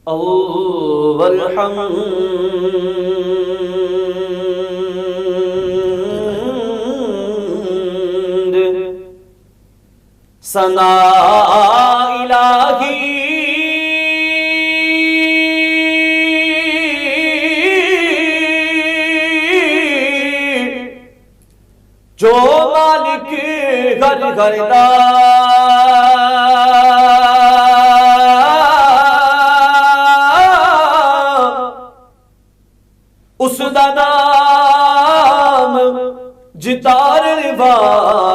والحمد ثنا الہی جو مالک گھر گھردہ اس دا نام جتار روا